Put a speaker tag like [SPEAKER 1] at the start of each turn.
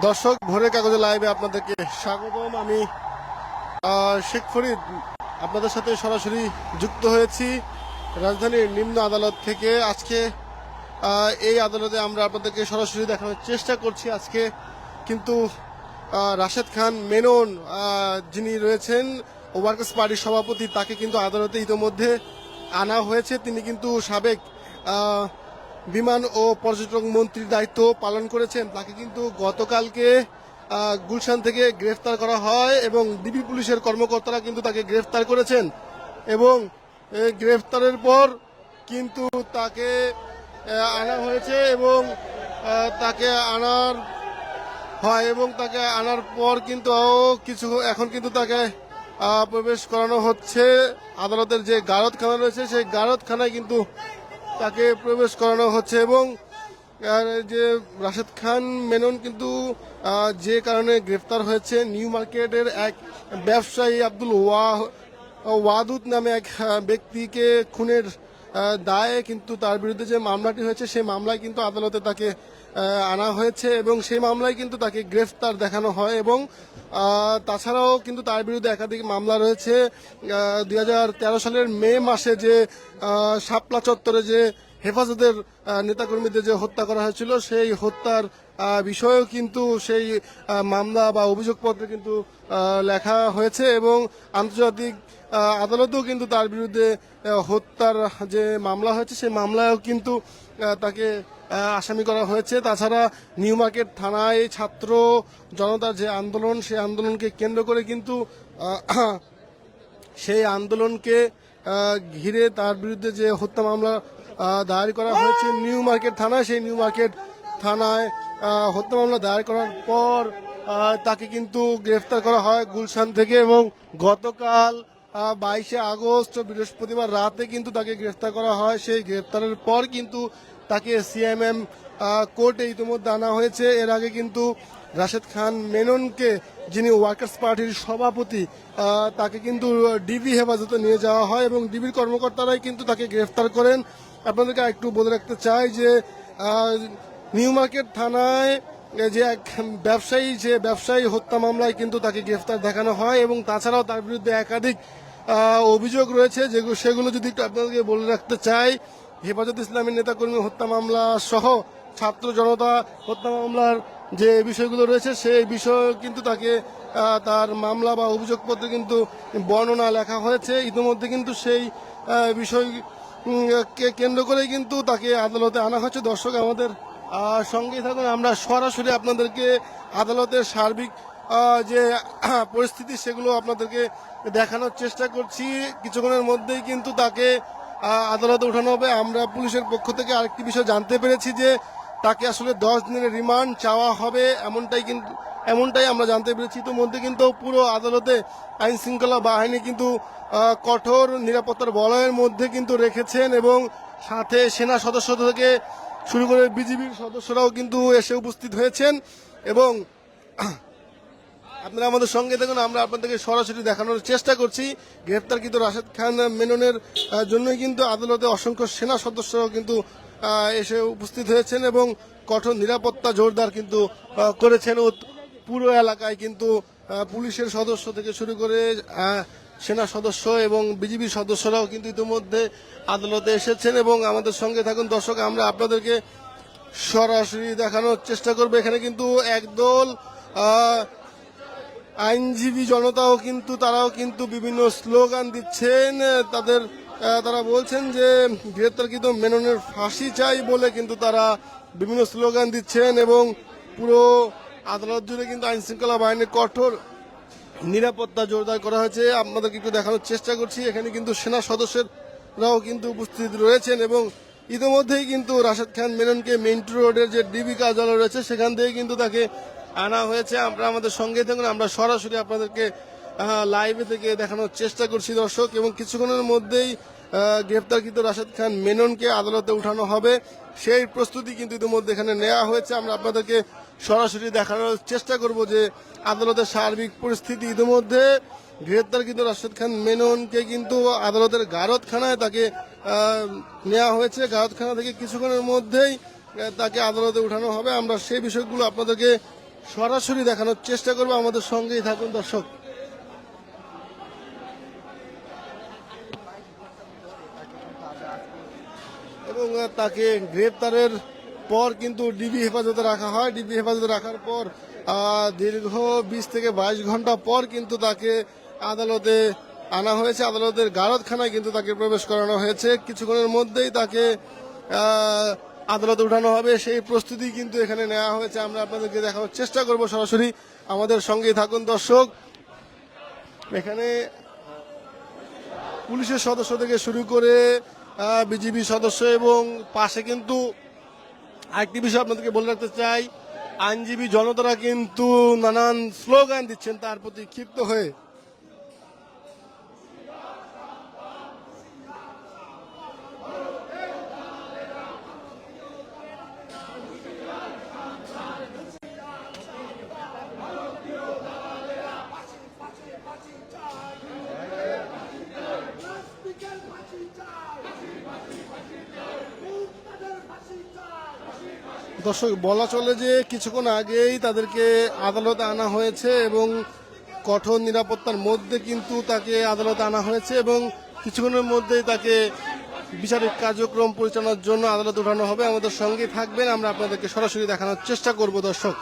[SPEAKER 1] দর্শক, ভোরের কাগজে লাইভে আপনাদেরকে স্বাগতম। আমি শেখ ফরিদ আপনাদের সাথে সরাসরি যুক্ত হয়েছি রাজধানীর নিম্ন আদালত থেকে। আজকে এই আদালতে আমরা আপনাদেরকে সরাসরি দেখানোর চেষ্টা করছি। আজকে কিন্তু রাশেদ খান মেনন যিনি রয়েছেন ওয়ার্কার্স পার্টির সভাপতি, তাকে কিন্তু আদালতে ইতোমধ্যে আনা হয়েছে। তিনি কিন্তু সাবেক বিমান ও পর্যটন মন্ত্রীর দায়িত্ব পালন করেছেন। তাকে কিন্তু গতকালকে গুলশান থেকে গ্রেফতার করা হয় এবং ডিবি পুলিশের কর্মকর্তারা কিন্তু তাকে গ্রেফতার করেছেন এবং গ্রেফতারের পর কিন্তু তাকে আনা হয়েছে এবং তাকে আনার হয় এবং তাকে আনার পর কিন্তু কিছু এখন কিন্তু তাকে প্রবেশ করানো হচ্ছে। আদালতের যে গারদখানা রয়েছে সেই গারদখানায় কিন্তু তাকে প্রবেশ করানো হচ্ছে এবং যে রাশেদ খান মেনন কিন্তু যে কারণে গ্রেফতার হয়েছে, নিউ মার্কেটের এক ব্যবসায়ী আব্দুল ওয়াদুদ নামে এক ব্যক্তিকে খুনের দায়ে কিন্তু তার বিরুদ্ধে যে মামলাটি হয়েছে সেই মামলায় কিন্তু আদালতে তাকে আনা হয়েছে এবং সেই মামলায় কিন্তু তাকে গ্রেফতার দেখানো হয় এবং তাছাড়াও কিন্তু তার বিরুদ্ধে একাধিক মামলা রয়েছে। 2013 সালের মে মাসে যে শাপলা চত্বরে যে হেফাজতের নেতাকর্মীদের যে হত্যা করা হয়েছিল সেই হত্যার বিষয়েও কিন্তু সেই মামলা বা অভিযোগপত্রে কিন্তু লেখা হয়েছে এবং আন্তর্জাতিক আদালতেও কিন্তু তার বিরুদ্ধে হত্যার যে মামলা হয়েছে সেই মামলায়ও কিন্তু তাকে আসামি করা হয়েছে। তাছাড়া নিউ মার্কেট থানায় ছাত্র জনতার যে আন্দোলন, সেই আন্দোলনকে কেন্দ্র করে কিন্তু সেই আন্দোলনকে ঘিরে তার বিরুদ্ধে যে হত্যা মামলা দায়ের করা হয়েছে নিউ মার্কেট থানায়, সেই নিউ মার্কেট থানায় হত্যা মামলা দায়ের করার পর তাকে কিন্তু গ্রেফতার করা হয় গুলশান থেকে এবং গতকাল 22শে আগস্ট বৃহস্পতিবার রাতে কিন্তু তাকে গ্রেফতার করা হয়। সেই গ্রেফতারের পর কিন্তু তাকে সিএমএম কোর্টে ইতিমধ্যে আনা হয়েছে। এর আগে কিন্তু রাশেদ খান মেননকে, যিনি ওয়ার্কার্স পার্টির সভাপতি, তাকে কিন্তু ডিবি হেফাজতে নিয়ে যাওয়া হয় এবং ডিবির কর্মকর্তারাই কিন্তু তাকে গ্রেফতার করেন। আপনাদেরকে একটু বলে রাখতে চাই যে নিউ মার্কেট থানায় যে এক ব্যবসায়ী হত্যা মামলায় কিন্তু তাকে গ্রেফতার দেখানো হয় এবং তাছাড়াও তার বিরুদ্ধে একাধিক অভিযোগ রয়েছে, সেগুলো যদি একটু আপনাদেরকে বলে রাখতে চাই। হেফাজত ইসলামের নেতাকর্মী হত্যা মামলা সহ ছাত্র জনতা হত্যা মামলার যে বিষয়গুলো রয়েছে সেই বিষয় কিন্তু তাকে তার মামলা বা অভিযোগপত্রে কিন্তু বর্ণনা লেখা হয়েছে। ইতিমধ্যে কিন্তু সেই বিষয়কে কেন্দ্র করেই কিন্তু তাকে আদালতে আনা হচ্ছে। দর্শক, আমাদের সঙ্গেই থাকুন, আমরা সরাসরি আপনাদেরকে আদালতের সার্বিক যে পরিস্থিতি সেগুলো আপনাদেরকে দেখানোর চেষ্টা করছি। কিছুক্ষণের মধ্যেই কিন্তু তাকে আদালতে ওঠানো হবে। আমরা পুলিশের পক্ষ থেকে আরেকটি বিষয় জানতে পেরেছি যে তাকে আসলে 10 দিনের রিমান্ড চাওয়া হবে, এমনটাই আমরা জানতে পেরেছি। ইতিমধ্যে কিন্তু পুরো আদালতে আইন শৃঙ্খলা বাহিনী কিন্তু কঠোর নিরাপত্তার বলয়ের মধ্যে কিন্তু রেখেছেন এবং সাথে সেনা সদস্য থেকে শুরু করে বিজিবির সদস্যরাও কিন্তু এসে উপস্থিত হয়েছেন এবং আপনারা আমাদের সঙ্গে দেখুন, আমরা আপনাদেরকে সরাসরি দেখানোর চেষ্টা করছি। গ্রেফতারকৃত রাশেদ খান মেননের জন্যই কিন্তু আদালতে অসংখ্য সেনা সদস্যরাও কিন্তু এসে উপস্থিত হয়েছেন এবং কঠোর নিরাপত্তা জোরদার কিন্তু করেছেন। পুরো এলাকায় কিন্তু পুলিশের সদস্য থেকে শুরু করে সেনা সদস্য এবং বিজিবি সদস্যরাও কিন্তু ইতিমধ্যে আদালতে এসেছেন এবং আমাদের সঙ্গে থাকুন। দর্শক, আমরা আপনাদেরকে সরাসরি দেখানোর চেষ্টা করবো। এখানে কিন্তু একদল আইনজীবী জনতাও কিন্তু তারাও কিন্তু বিভিন্ন স্লোগান দিচ্ছেন। তারা বলছেন যে গ্রেপ্তারকৃত মেননের ফাঁসি চাই বলে কিন্তু তারা বিভিন্ন স্লোগান দিচ্ছেন এবং পুরো আদালত জুড়ে কিন্তু আইন শৃঙ্খলা বাহিনীর কঠোর নিরাপত্তা জোরদার করা হয়েছে। আপনাদেরকে একটু দেখানোর চেষ্টা করছি। এখানে কিন্তু সেনা সদস্যরাও কিন্তু উপস্থিত রয়েছেন এবং ইতিমধ্যেই কিন্তু রাশেদ খান মেননকে মিন্টু রোডের যে ডিবি কার্যালয় রয়েছে সেখান থেকে কিন্তু তাকে আনা হয়েছে। আমরা আমাদের সঙ্গে থাকুন, আমরা সরাসরি আপনাদেরকে লাইভে থেকে দেখানোর চেষ্টা করছি দর্শক এবং কিছুক্ষণের মধ্যেই গ্রেপ্তারকৃত রাশেদ খান মেননকে আদালতে উঠানো হবে, সেই প্রস্তুতি কিন্তু ইতিমধ্যে এখানে নেওয়া হয়েছে। আমরা আপনাদেরকে সরাসরি দেখানোর চেষ্টা করব যে আদালতের সার্বিক পরিস্থিতি। ইতিমধ্যে গ্রেপ্তারকৃত রাশেদ খান মেননকে কিন্তু আদালতের গারদখানায় তাকে নেওয়া হয়েছে। গারদখানা থেকে কিছুক্ষণের মধ্যেই তাকে আদালতে উঠানো হবে। আমরা সেই বিষয়গুলো আপনাদেরকে সরাসরি দেখানোর চেষ্টা করবো, আমাদের সঙ্গেই থাকুন দর্শক। এবং তাকে গ্রেপ্তারের পর কিন্তু ডিবি হেফাজতে রাখা হয়। ডিবি হেফাজতে রাখার পর দীর্ঘ 20 থেকে 22 ঘন্টা পর কিন্তু তাকে আদালতে আনা হয়েছে। আদালতের গারদখানায় কিন্তু তাকে প্রবেশ করানো হয়েছে। কিছুক্ষণের মধ্যেই তাকে আদালতে উঠানো হবে, সেই প্রস্তুতি কিন্তু এখানে নেওয়া হয়েছে। আমরা আপনাদেরকে দেখানোর চেষ্টা করব সরাসরি, আমাদের সঙ্গেই থাকুন দর্শক। এখানে পুলিশের সদস্য থেকে শুরু করে বিজিবি সদস্য, এবং পাশে কিন্তু আরেকটি বিষয় আপনাদেরকে বলে রাখতে চাই, আইনজীবী জনতারা কিন্তু নানান স্লোগান দিচ্ছেন তার প্রতি ক্ষিপ্ত হয়ে। দর্শক, বলা চলে যে কিছুক্ষণ আগেই তাদেরকে আদালতে আনা হয়েছে এবং কঠোর নিরাপত্তার মধ্যে কিন্তু তাকে আদালতে আনা হয়েছে, এবং কিছুক্ষণের মধ্যেই তাকে বিচারিক কার্যক্রম পরিচালনার জন্য আদালতে উঠানো হবে। আমাদের সঙ্গে থাকবেন, আমরা আপনাদেরকে সরাসরি দেখানোর চেষ্টা করব দর্শক।